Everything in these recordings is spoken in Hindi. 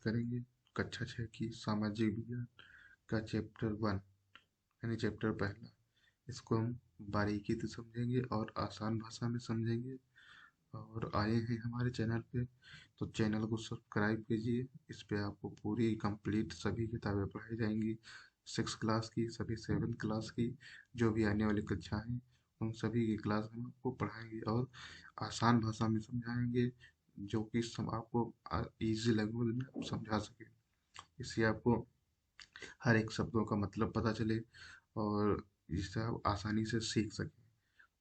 करेंगे कक्षा 6 की सामाजिक विज्ञान का चैप्टर 1 यानी चैप्टर पहला। इसको हम बारीकी से समझेंगे और आसान भाषा में समझेंगे। और आए हैं हमारे चैनल पे तो चैनल को सब्सक्राइब कीजिए। इस पे आपको पूरी कंप्लीट सभी किताबें पढ़ाई जाएंगी, 6 क्लास की, सभी 7 क्लास की, जो भी आने वाली कक्षा हैं उन सभी की क्लास हम आपको पढ़ाएंगे और आसान भाषा में समझाएंगे, जो कि सब आपको इजी लैंग्वेज में आप समझा सके। इससे आपको हर एक शब्दों का मतलब पता चले और जिससे आप आसानी से सीख सकें।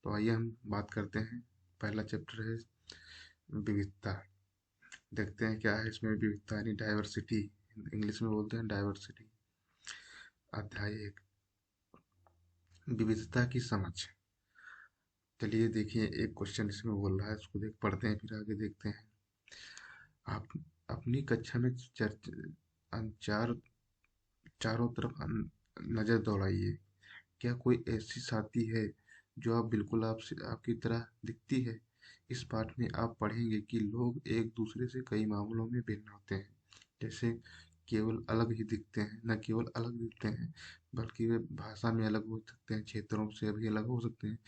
तो आइए हम बात करते हैं। पहला चैप्टर है विविधता। देखते हैं क्या है इसमें विविधता यानी डाइवर्सिटी, इंग्लिश में बोलते हैं डाइवर्सिटी। अध्याय 1, विविधता की समझ। चलिए देखिए, एक क्वेश्चन इसमें बोल रहा है, उसको देख पढ़ते हैं फिर आगे देखते हैं। आप अपनी कक्षा में चार चारों तरफ नजर दौड़ाइए। क्या कोई ऐसी साथी है जो आप बिल्कुल आपसे आपकी तरह दिखती है? इस पाठ में आप पढ़ेंगे कि लोग एक दूसरे से कई मामलों में भिन्न होते हैं। जैसे केवल अलग ही दिखते हैं, न केवल अलग दिखते हैं बल्कि वे भाषा में अलग हो सकते हैं, क्षेत्रों से भी अलग हो सकते हैं,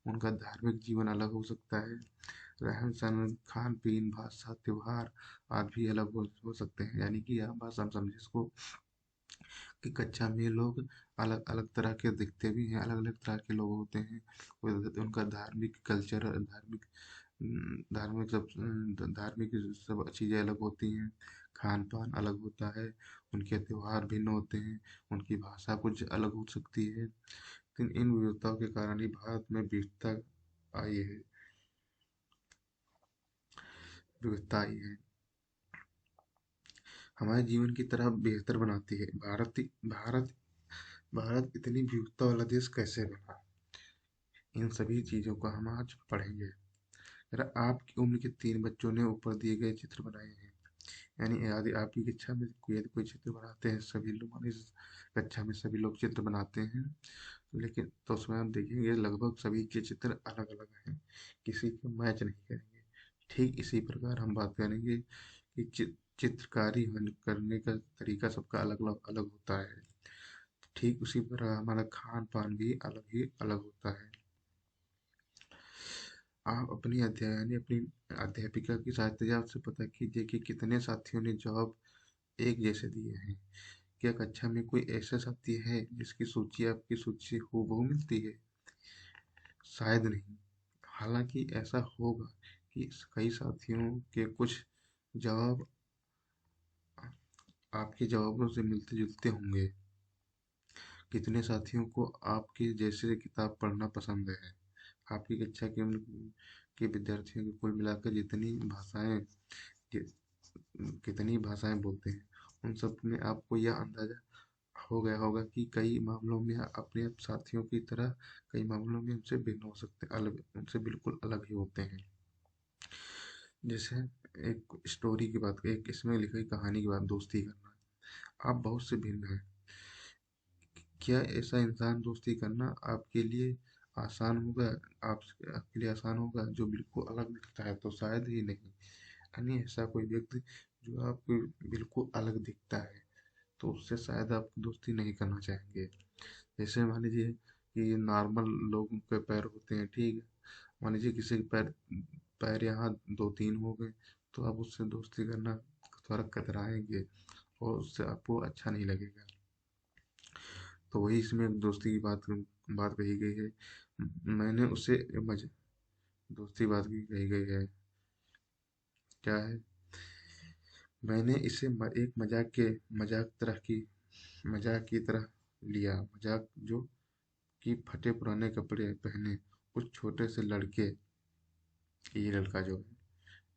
उनका धार्मिक जीवन अलग हो सकता है, रहन सहन, खान पीन, भाषा, त्योहार आदि भी अलग हो सकते हैं। यानी कि आप भाषा में समझे इसको कि कक्षा में लोग अलग अलग तरह के दिखते भी हैं, अलग अलग तरह के लोग होते हैं। उनका धार्मिक कल्चर, धार्मिक सब चीज़ें अलग होती हैं, खान पान अलग होता है, उनके त्योहार भिन्न होते हैं, उनकी भाषा कुछ अलग हो सकती है। लेकिन इन विविधताओं के कारण ही भारत में विविधता आई है, हमारे जीवन की तरह बेहतर बनाती है। भारत भारत इतनी विविधता वाला देश कैसे बना, इन सभी चीज़ों को हम आज पढ़ेंगे। अगर आपकी उम्र के 3 बच्चों ने ऊपर दिए गए चित्र बनाए हैं, यानी यदि आपकी कक्षा में कोई चित्र बनाते हैं, सभी लोग मान इस कक्षा में सभी लोग चित्र बनाते हैं, लेकिन तो उसमें हम देखेंगे लगभग सभी के चित्र अलग अलग हैं, किसी के मैच नहीं करेंगे। ठीक इसी प्रकार हम बात करेंगे कि चित्रकारी करने का तरीका सबका अलग अलग अलग होता है। ठीक उसी तरह हमारा खान पान भी अलग ही अलग होता है। आप अपनी यानी अपनी अध्यापिका की सहायता से पता कीजिए कि कितने साथियों ने जवाब एक जैसे दिए हैं। क्या कक्षा में कोई ऐसा साथी है जिसकी सूची आपकी सूची से हूबहू मिलती है? शायद नहीं। हालांकि ऐसा होगा कि कई साथियों के कुछ जवाब आपके जवाबों से मिलते जुलते होंगे। कितने साथियों को आपके जैसे किताब पढ़ना पसंद है? आपकी कक्षा के विद्यार्थियों की कुल मिलाकर कितनी भाषाएं बोलते हैं, उन सब में आपको यह अंदाजा हो गया होगा कि कई मामलों में अपने साथियों की तरह कई मामलों में उनसे भिन्न हो सकते हैं, अलग उनसे बिल्कुल अलग ही होते हैं। जैसे एक स्टोरी की बात, एक इसमें लिखी कहानी की बात, दोस्ती करना। आप बहुत से भिन्न हैं, क्या ऐसा इंसान दोस्ती करना आपके लिए आसान होगा? आपके लिए आसान होगा जो बिल्कुल अलग दिखता है? तो शायद ही नहीं। यानी ऐसा कोई व्यक्ति जो आपको बिल्कुल अलग दिखता है तो उससे शायद आप दोस्ती नहीं करना चाहेंगे। जैसे मान लीजिए कि नॉर्मल लोगों के पैर होते हैं, ठीक है, मान लीजिए किसी के पैर पैर यहाँ 2-3 हो गए तो आप उससे दोस्ती करना थोड़ा कतराएंगे और उससे आपको अच्छा नहीं लगेगा। तो वही इसमें दोस्ती की बात कही गई है। मैंने उसे मज दोस्ती बात की कही गई है, क्या है, मैंने इसे एक मजाक की तरह लिया। मजाक जो कि फटे पुराने कपड़े पहने उस छोटे से लड़के, ये लड़का जो है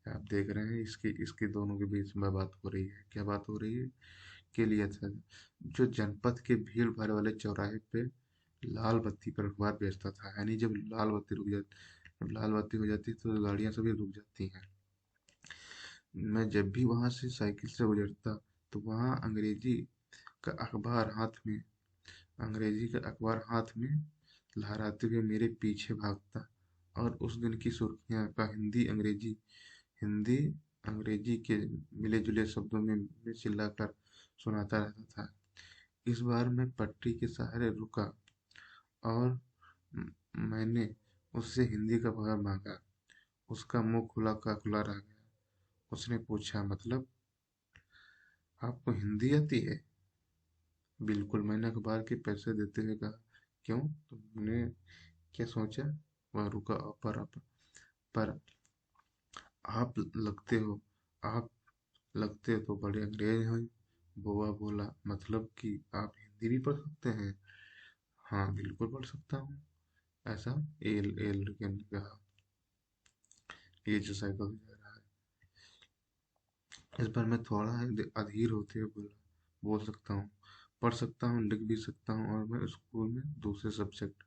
आप देख रहे हैं, इसकी इसके दोनों के बीच में बात हो रही है। क्या बात हो रही है? के लिए था, जो जनपद के भीड़ भाड़ वाले चौराहे पे लाल बत्ती पर अखबार बेचता था। यानी जब लाल बत्ती हो जाती है तो गाड़ियां सभी रुक जाती हैं। मैं जब भी वहां से साइकिल से गुजरता तो वहां का अखबार हाथ में अंग्रेजी का अखबार हाथ में लहराते हुए मेरे पीछे भागता और उस दिन की सुर्खियां का हिंदी अंग्रेजी के मिले-जुले शब्दों में चिल्लाकर सुनाता रहता था। इस बार मैं पटरी के सहारे रुका और मैंने उससे हिंदी का जवाब मांगा। उसका मुंह खुला का खुला रह गया। उसने पूछा, मतलब आपको हिंदी आती है? बिल्कुल, मैंने अखबार के पैसे देते हुए कहा। क्यों, तुमने क्या सोचा? वह रुका। पर आप लगते हो आप लगते तो बड़े अंग्रेज हैं। बुआ बोला, मतलब कि आप हिंदी भी पढ़ सकते हैं? हाँ, बिल्कुल पढ़ सकता हूँ। ऐसा? एल एल लड़के ने कहा। ये जो साइकिल से जा रहा है। इस पर मैं थोड़ा अधीर होते हुए बोला, बोल सकता हूँ, पढ़ सकता हूँ, लिख भी सकता हूँ, और मैं स्कूल में दूसरे सब्जेक्ट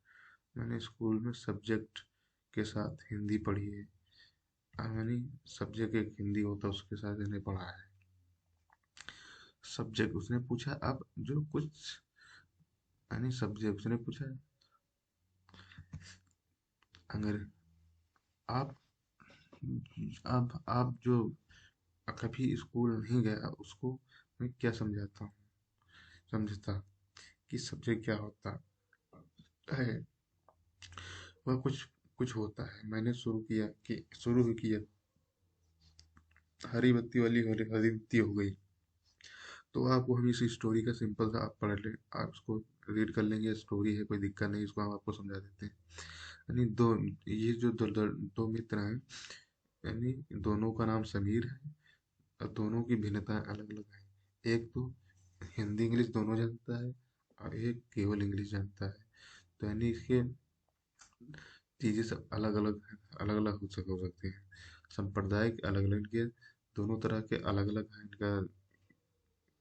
मैंने स्कूल में सब्जेक्ट के साथ हिंदी पढ़ी है। मैंने सब्जेक्ट एक हिंदी होता उसके साथ मैंने पढ़ा है। सब्जेक्ट उसने पूछा, अब जो कुछ यानी सब्जेक्ट उसने पूछा, अगर आप आप जो कभी स्कूल नहीं गया उसको मैं क्या समझता कि सब्जेक्ट क्या होता है। वह कुछ कुछ होता है। मैंने शुरू ही किया। हरी बत्ती वाली हरी बत्ती हो गई। तो आपको हम इस स्टोरी का सिंपल सा आप पढ़ ले, आप उसको रीड कर लेंगे। स्टोरी है, कोई दिक्कत नहीं, इसको हम आपको समझा देते हैं। यानी ये जो दो मित्र हैं, यानी दोनों का नाम समीर है और दोनों की भिन्नताएं अलग अलग हैं। एक तो हिंदी इंग्लिश दोनों जानता है और एक केवल इंग्लिश जानता है। तो यानी इसके चीजें सब अलग अलग हो सकती हैं। संप्रदाय अलग अलग के दोनों तरह के अलग अलग हैं। इनका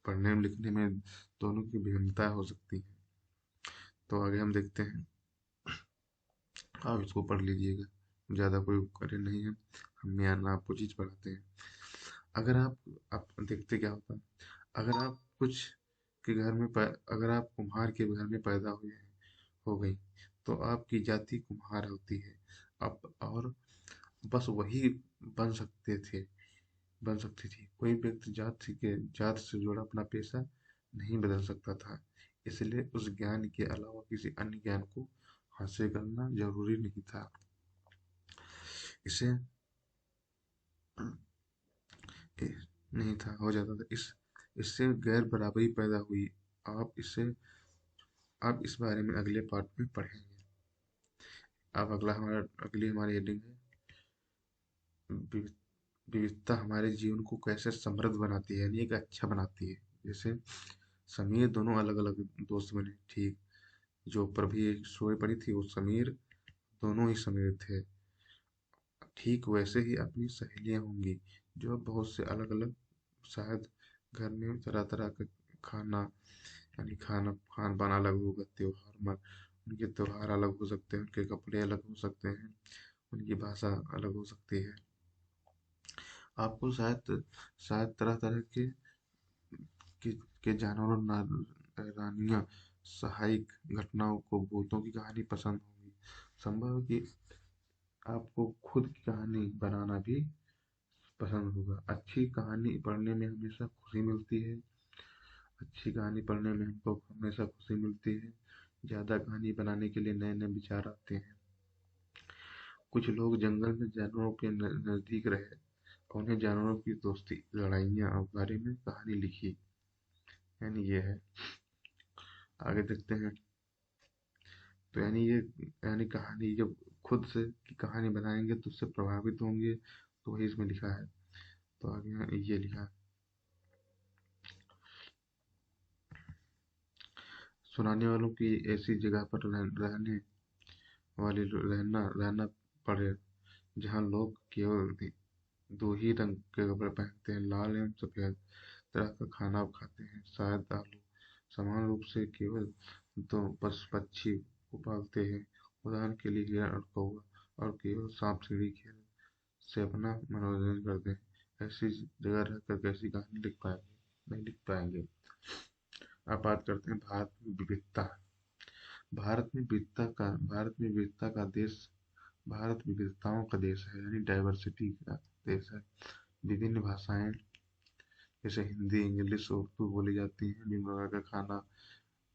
पढ़ने में लिखने में दोनों की भिन्नता हो सकती है। तो आगे हम देखते हैं। आप इसको पढ़ लीजिएगा, ज़्यादा कोई कठिन नहीं है। हम यहाँ ना आपको चीज़ पढ़ाते हैं। अगर आप देखते क्या होता है। अगर आप कुछ के घर में अगर आप कुम्हार के घर में पैदा हुए हैं हो गई तो आपकी जाति कुम्हार होती है। आप और बस वही बन सकते थे बन सकती थी। कोई व्यक्ति जात से जुड़ा अपना पेशा नहीं बदल सकता था। इसलिए उस ज्ञान के अलावा किसी अन्य ज्ञान को हासिल करना जरूरी नहीं था। इसे नहीं था, हो जाता था। इससे गैर बराबरी पैदा हुई। आप इसे आप इस बारे में अगले पार्ट में पढ़ेंगे। अब अगली हमारी हेडिंग है, विवि- विविधता हमारे जीवन को कैसे समृद्ध बनाती है, यानी एक अच्छा बनाती है। जैसे समीर दोनों अलग अलग दोस्त बने, ठीक। जो ऊपर भी एक स्टोरी पड़ी थी वो समीर, दोनों ही समीर थे। ठीक वैसे ही अपनी सहेलियां होंगी जो बहुत से अलग अलग, शायद घर में तरह तरह का खाना यानी खान पान अलग होगा। उनके त्योहार अलग हो सकते हैं, उनके कपड़े अलग हो सकते हैं, उनकी भाषा अलग हो सकती है। आपको शायद शायद तरह तरह के, के जानवरों, रानियां, सहायक घटनाओं को, भूतों की कहानी पसंद होगी। संभव है कि आपको खुद की कहानी बनाना भी पसंद होगा। अच्छी कहानी पढ़ने में हमेशा खुशी मिलती है। अच्छी कहानी पढ़ने में हमको हमेशा खुशी मिलती है। ज़्यादा कहानी बनाने के लिए नए नए विचार आते हैं। कुछ लोग जंगल में जानवरों के नजदीक रहे। उन्हें जानवरों की दोस्ती, लड़ाइयाँ और बारे में कहानी लिखी। यानी ये है। आगे देखते हैं। तो यानी कहानी जब खुद से की कहानी बनाएंगे तो उससे प्रभावित होंगे, तो वही इसमें लिखा है। तो आगे यहाँ ये लिखा है, सुनाने वालों की ऐसी जगह पर रहना पड़े जहाँ लोग केवल दो ही रंग के कपड़े पहनते हैं, लाल एवं सफेद तरह का खाना खाते हैं, शायद आलू समान रूप से केवल दो पशु पक्षी को पालते हैं, उदाहरण के लिए हिरण और कौवा, और केवल सांप सीढ़ी खेल से अपना मनोरंजन करते हैं। ऐसी जगह रहकर कैसी कहानी लिख पाएंगे? नहीं लिख पाएंगे। अब बात करते हैं भारत में विविधता। भारत में विविधताओं का देश है, यानी डाइवर्सिटी का देश है। विभिन्न भाषाएं जैसे हिंदी, इंग्लिश, उर्दू बोली जाती हैं। विभिन्न प्रकार का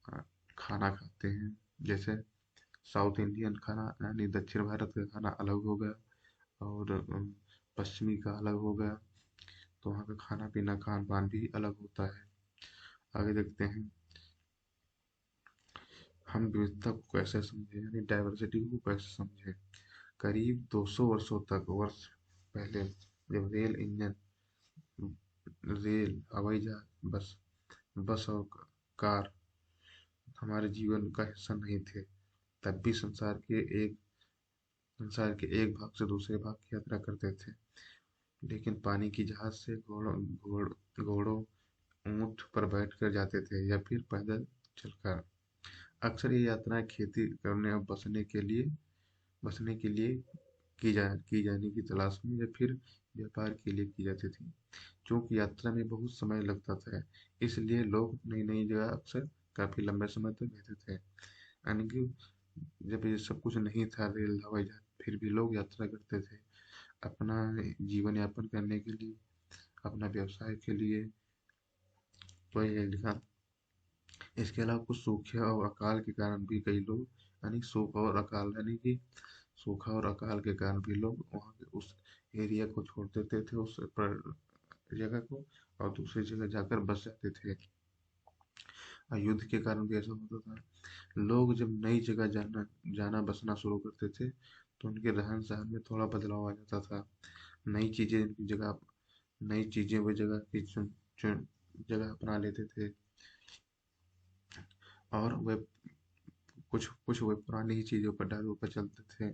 अ, खाना खाते हैं। जैसे साउथ इंडियन खाना यानी दक्षिण भारत का खाना अलग हो गया, और पश्चिमी का अलग हो गया। तो वहाँ का खाना पीना, खान पान भी अलग होता है। आगे देखते हैं, हम विविधता को कैसे समझे, यानी डाइवर्सिटी को कैसे समझे। करीब 200 वर्ष पहले, जब रेल, हवाई जहाज, बस और कार हमारे जीवन का हिस्सा नहीं थे, तब भी संसार के एक भाग से दूसरे भाग की यात्रा करते थे। लेकिन पानी की जहाज से घोड़ों, ऊंट पर बैठकर जाते थे, या फिर पैदल चलकर। अक्सर ये यात्राएं खेती करने और बसने के लिए की जाने की तलाश में, या फिर व्यापार के लिए की जाती थी। क्योंकि यात्रा में बहुत समय लगता था, इसलिए लोग नई नई जगह अक्सर काफी लंबे समय तक रहते थे। यानी कि जब ये सब कुछ नहीं था, रेल, हवाई जहाज, फिर भी लोग यात्रा करते थे अपना जीवन यापन करने के लिए, अपना व्यवसाय के लिए। वही है लिखा। इसके अलावा कुछ सूखे और अकाल के कारण भी कई लोग, यानी सूखा और अकाल के कारण भी लोग वहाँ के उस एरिया को छोड़ देते थे, जगह को, और दूसरी जगह जाकर बस जाते थे। और युद्ध के कारण भी ऐसा होता था। लोग जब नई जगह जाना बसना शुरू करते थे, तो उनके रहन सहन में थोड़ा बदलाव आ जाता था। नई चीजें की जगह नई चीजें वे जगह की चुन जगह अपना लेते थे, और वे कुछ कुछ वे पुरानी ही चीजों पर डाल पर चलते थे।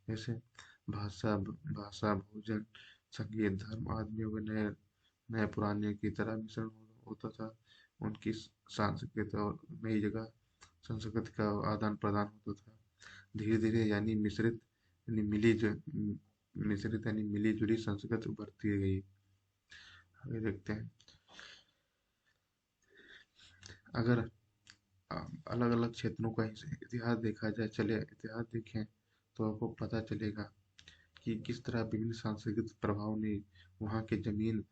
जैसे भाषा, भोजन, संगीत, धर्म आदि में नए नए पुराने की तरह मिश्रण होता था। उनकी सांस्कृतिक और नई जगह संस्कृति का आदान प्रदान होता था। धीरे धीरे यानी मिली जुली संस्कृति उभरती गई। आगे देखते हैं, अगर अलग अलग क्षेत्रों का इतिहास देखा जाए, चले इतिहास देखें, तो आपको पता चलेगा कि किस तरह विभिन्न सांस्कृतिक प्रभाव ने वहाँ के जमीन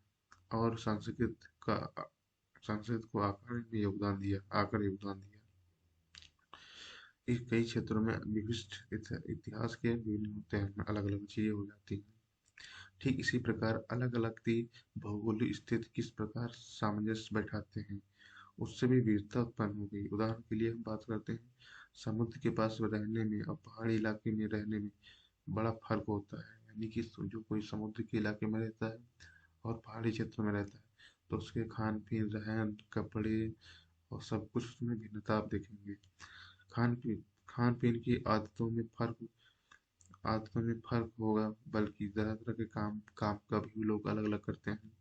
और संस्कृत को आकर योगदान दिया। इस कई क्षेत्रों में विशिष्ट इतिहास के विभिन्न होते हैं, अलग अलग चीजें हो जाती हैं। ठीक इसी प्रकार अलग अलग भौगोलिक स्थिति किस प्रकार सामंजस्य बैठाते हैं, उससे भी विविधता उत्पन्न हो गई। उदाहरण के लिए हम बात करते हैं, समुद्र के पास रहने में और पहाड़ी इलाके में रहने में बड़ा फर्क होता है। यानी कि जो कोई समुद्र के इलाके में रहता है और पहाड़ी क्षेत्र में रहता है, तो उसके खान पीन, रहन, कपड़े और सब कुछ उसमें भिन्नता आप देखेंगे। खान पीन खान पीन की आदतों में फर्क होगा, बल्कि तरह तरह के काम काम का भी लोग अलग अलग करते हैं।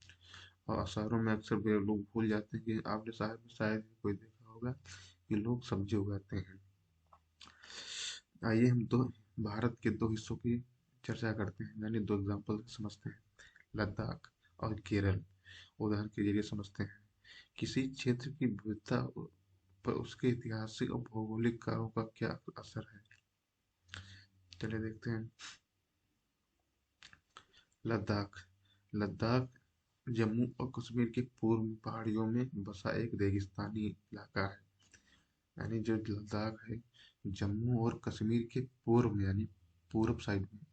और शहरों में अक्सर वे लोग भूल जाते हैं कि आपने शहर में शायद ही कोई देखा होगा कि लोग सब्जी उगाते हैं। आइए हम भारत के दो हिस्सों की चर्चा करते हैं, यानी दो एग्जाम्पल समझते हैं, लद्दाख और केरल। उदाहरण के जरिए समझते हैं किसी क्षेत्र की विविधता पर उसके ऐतिहासिक और भौगोलिक कारणों का क्या असर है। चलिए देखते हैं। लद्दाख लद्दाख जम्मू और कश्मीर के पूर्व पहाड़ियों में बसा एक रेगिस्तानी इलाका है। यानी जो लद्दाख है, जम्मू और कश्मीर के पूर्व में, यानी पूर्व साइड में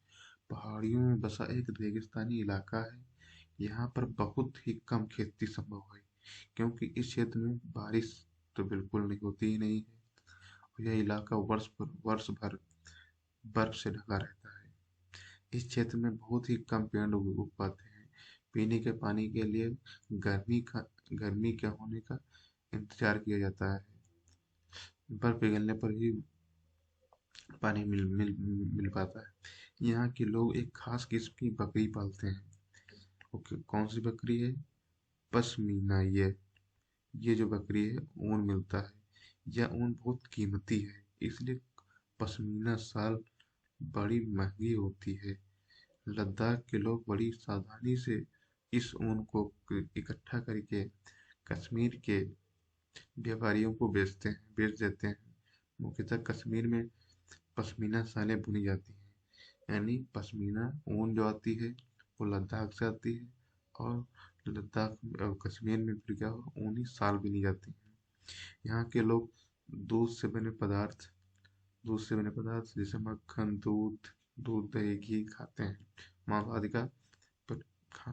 पहाड़ियों में बसा एक रेगिस्तानी इलाका है। यहाँ पर बहुत ही कम खेती संभव है, क्योंकि इस क्षेत्र में बारिश तो बिल्कुल नहीं होती ही नहीं है। और यह इलाका वर्ष भर बर्फ से ढका रहता है। इस क्षेत्र में बहुत ही कम पेड़ उग पाते हैं। पीने के पानी के लिए गर्मी के होने का इंतजार किया जाता है। बर्फ पिघलने पर ही पानी मिल पाता है। यहाँ के लोग एक खास किस्म की बकरी पालते हैं। ओके, कौन सी बकरी है? पश्मीना। ये जो बकरी है, ऊन मिलता है। यह ऊन बहुत कीमती है, इसलिए पश्मीना शाल बड़ी महंगी होती है। लद्दाख के लोग बड़ी सावधानी से इस ऊन को इकट्ठा करके कश्मीर के व्यापारियों को बेच देते हैं। मुख्यतः कश्मीर में पश्मीना शालें बुनी जाती हैं। यानी पश्मीना ऊन जो आती है, वो लद्दाख से आती है, और लद्दाख कश्मीर में फिर क्या हुआ, 19 साल भी नहीं जाती हैं। यहाँ के लोग दूध से बने पदार्थ दूध से बने पदार्थ जैसे मक्खन, दूध दूध दही घी खाते हैं। मांस आदि का पर खा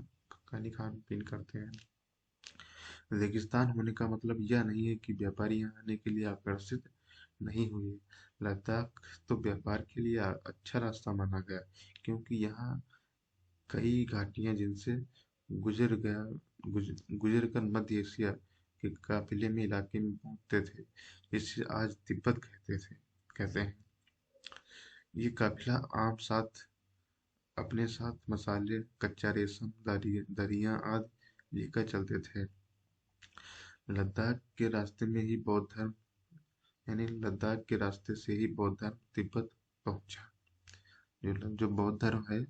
खान पीन करते हैं। रेगिस्तान होने का मतलब यह नहीं है कि व्यापारी यहाँ आने के लिए आकर्षित नहीं हुए। लद्दाख तो व्यापार के लिए अच्छा रास्ता माना गया, क्योंकि यहाँ कई घाटियां जिनसे गुजर गया गुजर कर मध्य एशिया के काफिले में इलाके में पहुंचते थे, जिसे आज तिब्बत कहते हैं। ये काफिला आम साथ अपने साथ मसाले, कच्चा रेशम, दरियां आदि लेकर चलते थे। लद्दाख के रास्ते में ही बौद्ध धर्म यानी लद्दाख के रास्ते से ही बौद्ध धर्म तिब्बत पहुंचा। जो बौद्ध धर्म है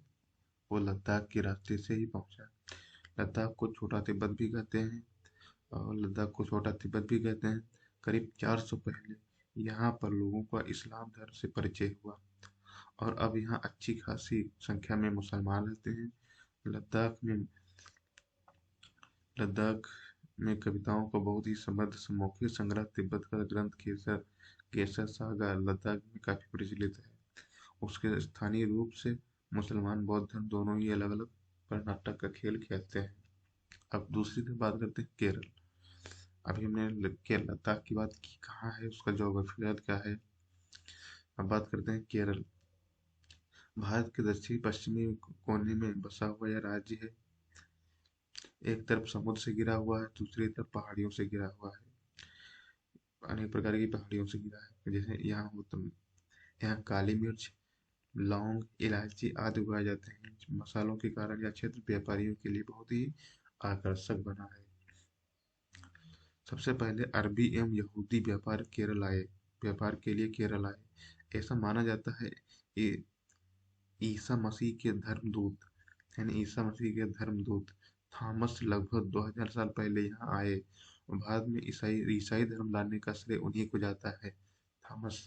वो लद्दाख के रास्ते से ही पहुंचा। लद्दाख को छोटा तिब्बत भी कहते हैं और लद्दाख को छोटा तिब्बत भी कहते हैं। करीब 400 पहले यहाँ पर लोगों का इस्लाम धर्म से परिचय हुआ और अब यहाँ अच्छी खासी संख्या में मुसलमान रहते हैं। लद्दाख में लद्दाख में कविताओं का बहुत ही समृद्ध मौखिक संग्रह तिब्बत का ग्रंथ केसर केसर सागा लद्दाख में काफी प्रचलित है। उसके स्थानीय रूप से मुसलमान बौद्ध धर्म दोनों ही अलग अलग पर नाटक का खेल खेलते हैं। अब दूसरी तरफ बात करते हैं केरल। अभी हमने लद्दाख की बात की, कहाँ है उसका ज्योग्राफिकल क्या है। अब बात करते हैं केरल। भारत के दक्षिण पश्चिमी कोने में बसा हुआ यह राज्य है। एक तरफ समुद्र से घिरा हुआ है, दूसरी तरफ पहाड़ियों से घिरा हुआ है। अनेक प्रकार की पहाड़ियों से घिरा है, जैसे यहाँ काली मिर्च, लौंग, इलायची आदि उगाए जाते हैं। मसालों के कारण यह क्षेत्र व्यापारियों के लिए बहुत ही आकर्षक बना है। सबसे पहले अरबी एवं यहूदी व्यापार के लिए केरल आए। ऐसा माना जाता है कि ईसा मसीह के धर्मदूत थॉमस लगभग 2000 साल पहले यहाँ आए और बाद में ईसाई धर्म लाने का श्रेय उन्हीं को जाता है, थॉमस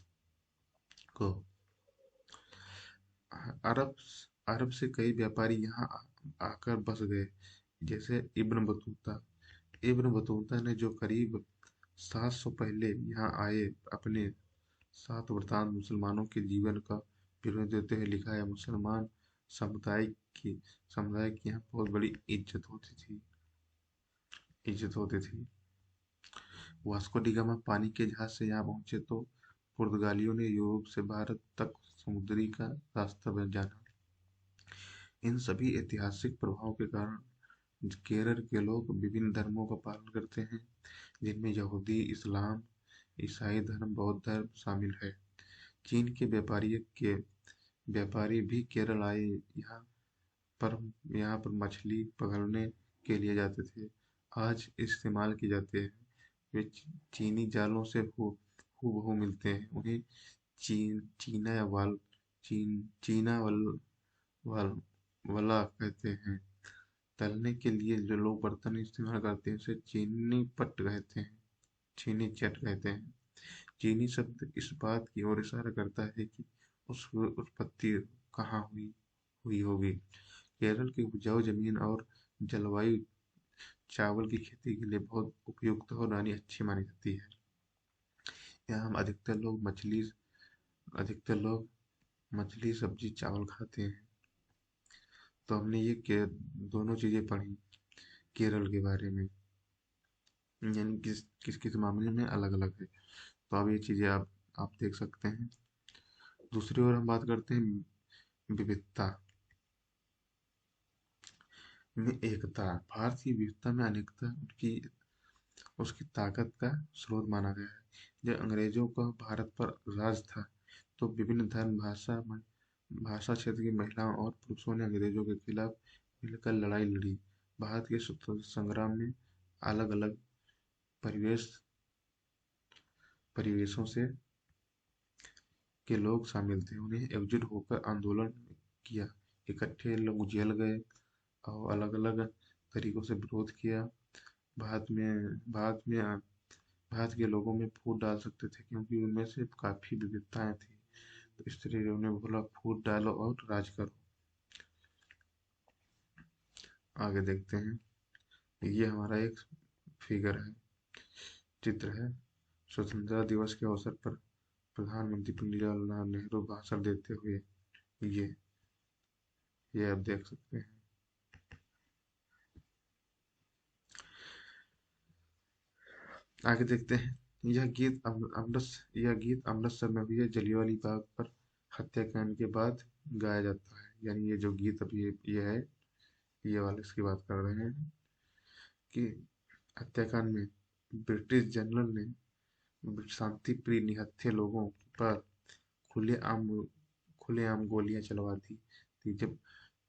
को। अरब अरब से कई व्यापारी यहाँ आकर बस गए, जैसे इब्न बतूता ने जो करीब 700 पहले यहाँ आए, अपने साथ वृतांत मुसलमानों के जीवन का विवरण देते हुए लिखा है। मुसलमान समुदाय की यहाँ बहुत बड़ी इज्जत होती थी। वास्को डी गामा पानी के जहाज से यहाँ पहुंचे तो पुर्तगालियों ने यूरोप से भारत तक समुद्री का रास्ता जाना। इन सभी ऐतिहासिक प्रभावों के कारण केरल के लोग विभिन्न धर्मों का पालन करते हैं, जिनमें यहूदी, इस्लाम, ईसाई धर्म, बौद्ध धर्म शामिल है। चीन के व्यापारी भी केरल आए, यहाँ पर मछली पकड़ने के लिए जाते थे। आज इस्तेमाल किए जाते हैं। वे चीनी जालों से हूबहू मिलते हैं। उन्हें चीना या चीना वल्ला कहते हैं। तलने के लिए जो लोग बर्तन इस्तेमाल करते हैं उसे चीनी चट कहते हैं। चीनी शब्द इस बात की ओर इशारा करता है कि उसकी उत्पत्ति कहाँ हुई होगी। केरल की उपजाऊ जमीन और जलवायु चावल की खेती के लिए बहुत उपयुक्त और अच्छी मानी जाती है। यहाँ अधिकतर लोग मछली, सब्जी, चावल खाते हैं। तो हमने ये दोनों चीजें पढ़ी केरल के बारे में, यानी किस किस मामले में अलग अलग है। तो अब ये चीजें आप देख सकते हैं। दूसरी ओर हम बात करते हैं विविधता में एकता। भारत की विविधता में अनेकता उसकी ताकत का स्रोत माना गया है। जब अंग्रेजों का भारत पर राज था तो विभिन्न धर्म, भाषा क्षेत्र की महिलाओं और पुरुषों ने अंग्रेजों के खिलाफ मिलकर लड़ाई लड़ी। भारत के स्वतंत्रता संग्राम में अलग अलग परिवेशों से के लोग शामिल थे। उन्हें एकजुट होकर आंदोलन किया। इकट्ठे लोग जेल गए और अलग अलग तरीकों से विरोध किया। भारत के लोगों में फूट डाल सकते थे, क्योंकि उनमें से काफी विविधताएं थी। तो इस तरह उन्होंने बोला फूट डालो और राज करो। आगे देखते हैं। ये हमारा एक फिगर है, चित्र है। स्वतंत्रता दिवस के अवसर पर प्रधानमंत्री पंडित जवाहरलाल नेहरू भाषण देते हुए, ये ये आप देख सकते हैं। आगे देखते हैं। यह गीत अमृतसर में हुए जलियांवाला बाग पर हत्याकांड के बाद गाया जाता है। यानी ये जो गीत अभी ये है, ये वाले इसकी बात कर रहे हैं कि हत्याकांड में ब्रिटिश जनरल ने शांति प्रिय निहत्थे लोगों पर खुलेआम खुलेआम गोलियां चलवा दी थी। जब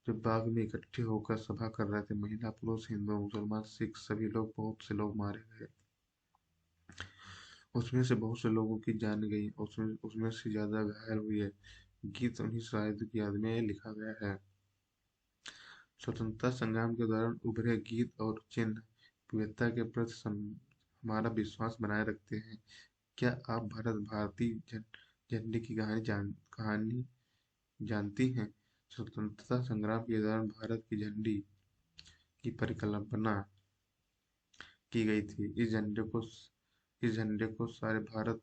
जब बाग में इकट्ठे होकर सभा कर रहे थे, महिला पुरुष हिंदू मुसलमान सिख सभी लोग, बहुत से लोग मारे गए। उसमें से बहुत से लोगों की जान गई, उसमें उसमें से ज्यादा घायल हुए। गीत उन्हीं शहीदों की याद में लिखा गया है। स्वतंत्रता संग्राम के दौरान उभरे गीत और चिन्ह विविधता के प्रति हमारा विश्वास बनाए रखते हैं। क्या आप भारतीय झंडे की कहानी जानती हैं? स्वतंत्रता संग्राम के दौरान भारत की झंडी की परिकल्पना की गई थी। इस झंडे को सारे भारत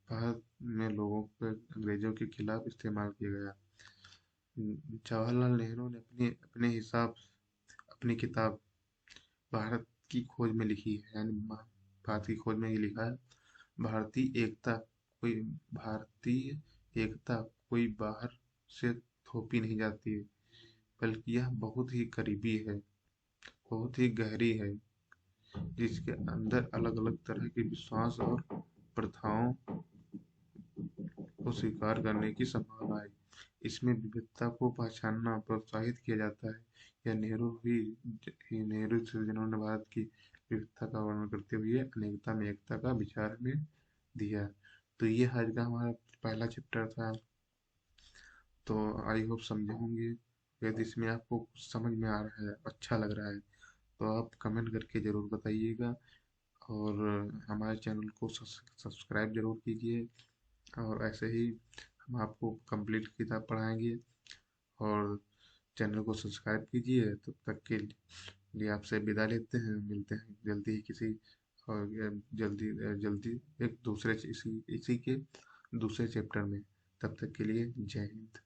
में लोगों को अंग्रेजों के खिलाफ इस्तेमाल किया गया। जवाहरलाल नेहरू ने अपने हिसाब अपनी किताब भारत की खोज में लिखी है, यानी भारत की खोज में ये लिखा है, भारतीय एकता कोई भारतीय एकता कोई बाहर से थोपी नहीं जाती, बल्कि यह बहुत ही करीबी है, बहुत ही गहरी है, जिसके अंदर अलग अलग तरह के विश्वास और प्रथाओं को स्वीकार करने की संभावना है। इसमें विविधता को पहचानना प्रोत्साहित किया जाता है। यह नेहरू थे जिन्होंने भारत की विविधता का वर्णन करते हुए अनेकता में एकता का विचार में दिया। तो ये आज का हमारा पहला चैप्टर था। तो आई होप समझे होंगे। यदि इसमें आपको कुछ समझ में आ रहा है, अच्छा लग रहा है, तो आप कमेंट करके ज़रूर बताइएगा। और हमारे चैनल को सब्सक्राइब जरूर कीजिए। और ऐसे ही हम आपको कंप्लीट किताब पढ़ाएंगे। और चैनल को सब्सक्राइब कीजिए। तब तक के लिए आपसे विदा लेते हैं, मिलते हैं जल्दी ही किसी और जल्दी जल्दी एक दूसरे इसी इसी के दूसरे चैप्टर में। तब तक के लिए जय हिंद।